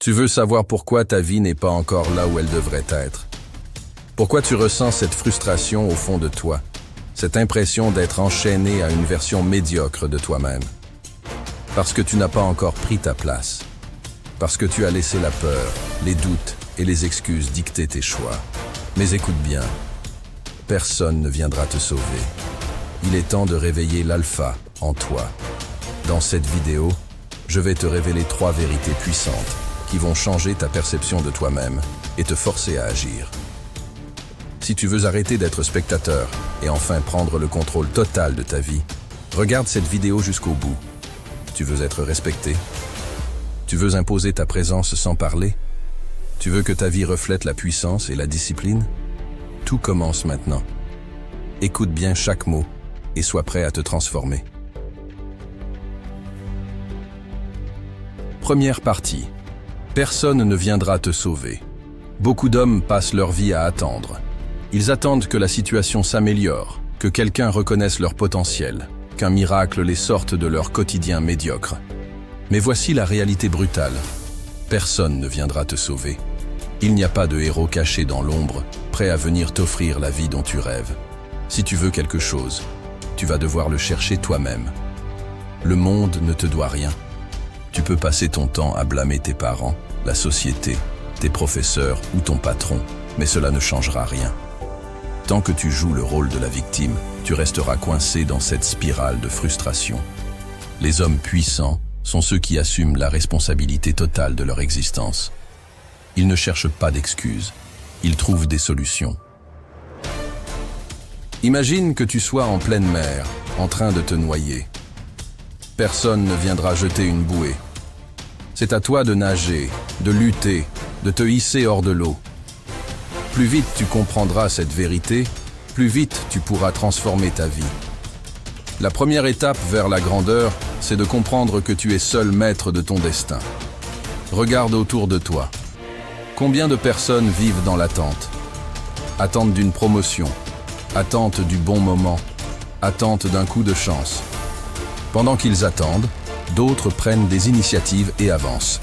Tu veux savoir pourquoi ta vie n'est pas encore là où elle devrait être. Pourquoi tu ressens cette frustration au fond de toi, cette impression d'être enchaîné à une version médiocre de toi-même. Parce que tu n'as pas encore pris ta place. Parce que tu as laissé la peur, les doutes et les excuses dicter tes choix. Mais écoute bien, personne ne viendra te sauver. Il est temps de réveiller l'alpha en toi. Dans cette vidéo, je vais te révéler 3 vérités puissantes qui vont changer ta perception de toi-même et te forcer à agir. Si tu veux arrêter d'être spectateur et enfin prendre le contrôle total de ta vie, regarde cette vidéo jusqu'au bout. Tu veux être respecté? Tu veux imposer ta présence sans parler? Tu veux que ta vie reflète la puissance et la discipline? Tout commence maintenant. Écoute bien chaque mot et sois prêt à te transformer. Première partie. Personne ne viendra te sauver. Beaucoup d'hommes passent leur vie à attendre. Ils attendent que la situation s'améliore, que quelqu'un reconnaisse leur potentiel, qu'un miracle les sorte de leur quotidien médiocre. Mais voici la réalité brutale. Personne ne viendra te sauver. Il n'y a pas de héros caché dans l'ombre, prêt à venir t'offrir la vie dont tu rêves. Si tu veux quelque chose, tu vas devoir le chercher toi-même. Le monde ne te doit rien. Tu peux passer ton temps à blâmer tes parents, la société, tes professeurs ou ton patron, mais cela ne changera rien. Tant que tu joues le rôle de la victime, tu resteras coincé dans cette spirale de frustration. Les hommes puissants sont ceux qui assument la responsabilité totale de leur existence. Ils ne cherchent pas d'excuses, ils trouvent des solutions. Imagine que tu sois en pleine mer, en train de te noyer. Personne ne viendra jeter une bouée. C'est à toi de nager, de lutter, de te hisser hors de l'eau. Plus vite tu comprendras cette vérité, plus vite tu pourras transformer ta vie. La première étape vers la grandeur, c'est de comprendre que tu es seul maître de ton destin. Regarde autour de toi. Combien de personnes vivent dans l'attente? Attente d'une promotion, attente du bon moment, attente d'un coup de chance. Pendant qu'ils attendent, d'autres prennent des initiatives et avancent.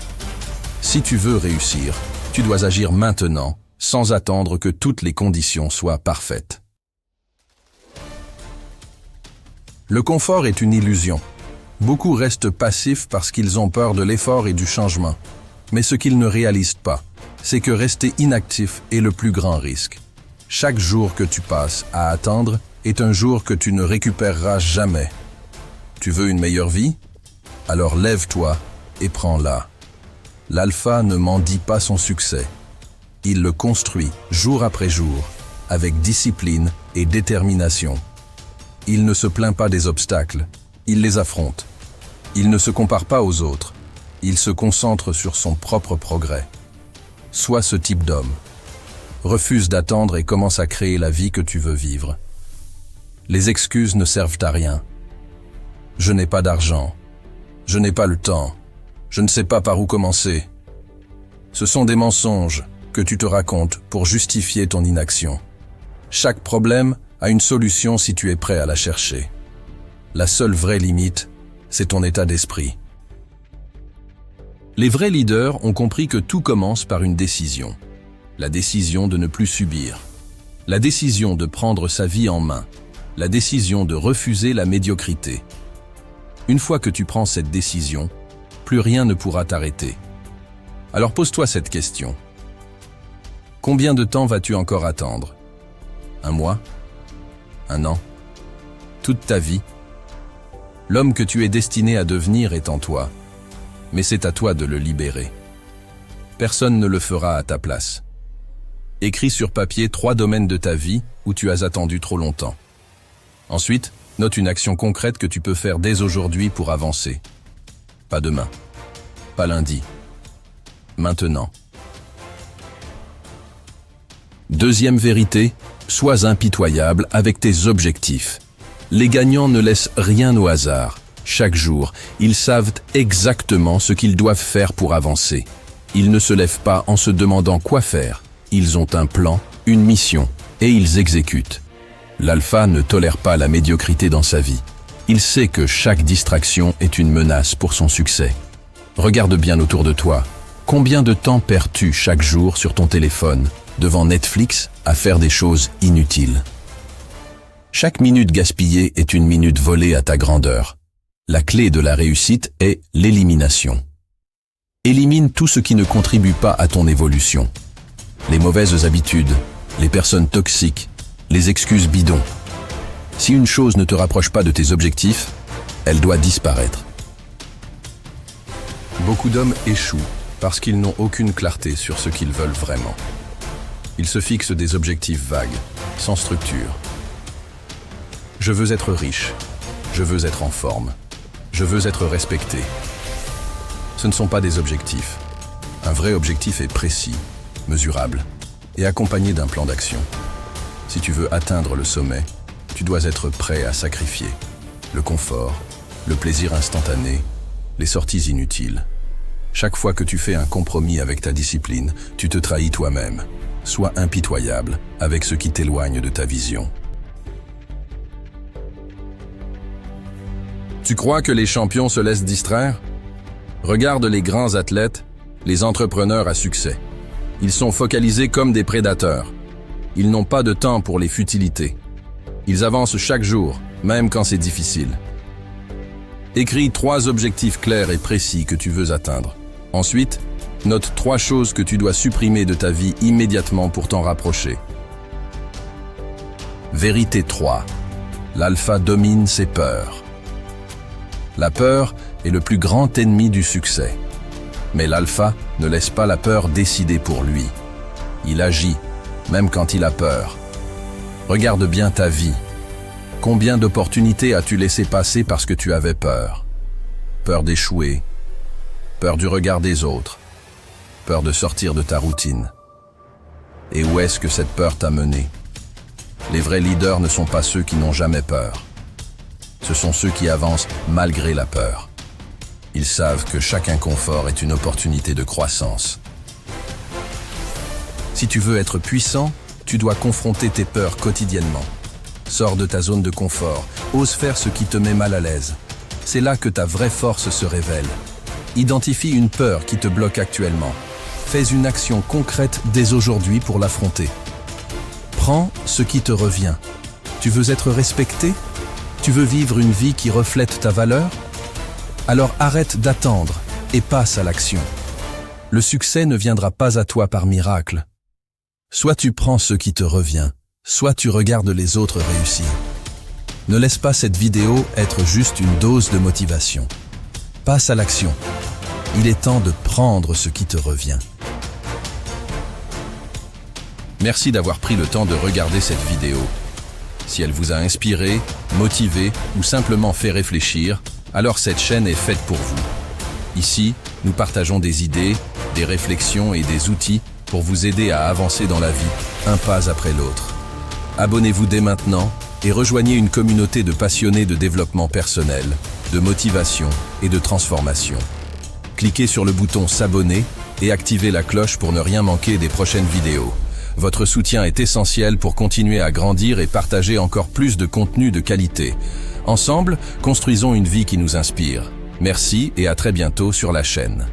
Si tu veux réussir, tu dois agir maintenant, sans attendre que toutes les conditions soient parfaites. Le confort est une illusion. Beaucoup restent passifs parce qu'ils ont peur de l'effort et du changement. Mais ce qu'ils ne réalisent pas, c'est que rester inactif est le plus grand risque. Chaque jour que tu passes à attendre est un jour que tu ne récupéreras jamais. Tu veux une meilleure vie? Alors lève-toi et prends-la. L'alpha ne mendie pas son succès. Il le construit jour après jour, avec discipline et détermination. Il ne se plaint pas des obstacles, il les affronte. Il ne se compare pas aux autres, il se concentre sur son propre progrès. Sois ce type d'homme. Refuse d'attendre et commence à créer la vie que tu veux vivre. Les excuses ne servent à rien. Je n'ai pas d'argent. Je n'ai pas le temps. Je ne sais pas par où commencer. Ce sont des mensonges que tu te racontes pour justifier ton inaction. Chaque problème a une solution si tu es prêt à la chercher. La seule vraie limite, c'est ton état d'esprit. Les vrais leaders ont compris que tout commence par une décision. La décision de ne plus subir. La décision de prendre sa vie en main. La décision de refuser la médiocrité. Une fois que tu prends cette décision, plus rien ne pourra t'arrêter. Alors pose-toi cette question. Combien de temps vas-tu encore attendre? 1 mois? 1 an? Toute ta vie? L'homme que tu es destiné à devenir est en toi, mais c'est à toi de le libérer. Personne ne le fera à ta place. Écris sur papier 3 domaines de ta vie où tu as attendu trop longtemps. Ensuite, note une action concrète que tu peux faire dès aujourd'hui pour avancer. Pas demain, pas lundi, maintenant. Deuxième vérité, sois impitoyable avec tes objectifs. Les gagnants ne laissent rien au hasard. Chaque jour, ils savent exactement ce qu'ils doivent faire pour avancer. Ils ne se lèvent pas en se demandant quoi faire. Ils ont un plan, une mission, et ils exécutent. L'alpha ne tolère pas la médiocrité dans sa vie. Il sait que chaque distraction est une menace pour son succès. Regarde bien autour de toi. Combien de temps perds-tu chaque jour sur ton téléphone, devant Netflix, à faire des choses inutiles? Chaque minute gaspillée est une minute volée à ta grandeur. La clé de la réussite est l'élimination. Élimine tout ce qui ne contribue pas à ton évolution. Les mauvaises habitudes, les personnes toxiques, les excuses bidons. Si une chose ne te rapproche pas de tes objectifs, elle doit disparaître. Beaucoup d'hommes échouent parce qu'ils n'ont aucune clarté sur ce qu'ils veulent vraiment. Ils se fixent des objectifs vagues, sans structure. Je veux être riche, je veux être en forme, je veux être respecté. Ce ne sont pas des objectifs. Un vrai objectif est précis, mesurable et accompagné d'un plan d'action. Si tu veux atteindre le sommet, tu dois être prêt à sacrifier le confort, le plaisir instantané, les sorties inutiles. Chaque fois que tu fais un compromis avec ta discipline, tu te trahis toi-même. Sois impitoyable avec ce qui t'éloigne de ta vision. Tu crois que les champions se laissent distraire? Regarde les grands athlètes, les entrepreneurs à succès. Ils sont focalisés comme des prédateurs. Ils n'ont pas de temps pour les futilités. Ils avancent chaque jour, même quand c'est difficile. Écris 3 objectifs clairs et précis que tu veux atteindre. Ensuite, note 3 choses que tu dois supprimer de ta vie immédiatement pour t'en rapprocher. Vérité 3. L'alpha domine ses peurs. La peur est le plus grand ennemi du succès. Mais l'alpha ne laisse pas la peur décider pour lui. Il agit, même quand il a peur. Regarde bien ta vie. Combien d'opportunités as-tu laissé passer parce que tu avais peur? Peur d'échouer, peur du regard des autres, peur de sortir de ta routine. Et où est-ce que cette peur t'a mené? Les vrais leaders ne sont pas ceux qui n'ont jamais peur. Ce sont ceux qui avancent malgré la peur. Ils savent que chaque inconfort est une opportunité de croissance. Si tu veux être puissant, tu dois confronter tes peurs quotidiennement. Sors de ta zone de confort, ose faire ce qui te met mal à l'aise. C'est là que ta vraie force se révèle. Identifie une peur qui te bloque actuellement. Fais une action concrète dès aujourd'hui pour l'affronter. Prends ce qui te revient. Tu veux être respecté? Tu veux vivre une vie qui reflète ta valeur? Alors arrête d'attendre et passe à l'action. Le succès ne viendra pas à toi par miracle. Soit tu prends ce qui te revient, soit tu regardes les autres réussir. Ne laisse pas cette vidéo être juste une dose de motivation. Passe à l'action. Il est temps de prendre ce qui te revient. Merci d'avoir pris le temps de regarder cette vidéo. Si elle vous a inspiré, motivé ou simplement fait réfléchir, alors cette chaîne est faite pour vous. Ici, nous partageons des idées, des réflexions et des outils pour vous aider à avancer dans la vie, un pas après l'autre. Abonnez-vous dès maintenant et rejoignez une communauté de passionnés de développement personnel, de motivation et de transformation. Cliquez sur le bouton s'abonner et activez la cloche pour ne rien manquer des prochaines vidéos. Votre soutien est essentiel pour continuer à grandir et partager encore plus de contenu de qualité. Ensemble, construisons une vie qui nous inspire. Merci et à très bientôt sur la chaîne.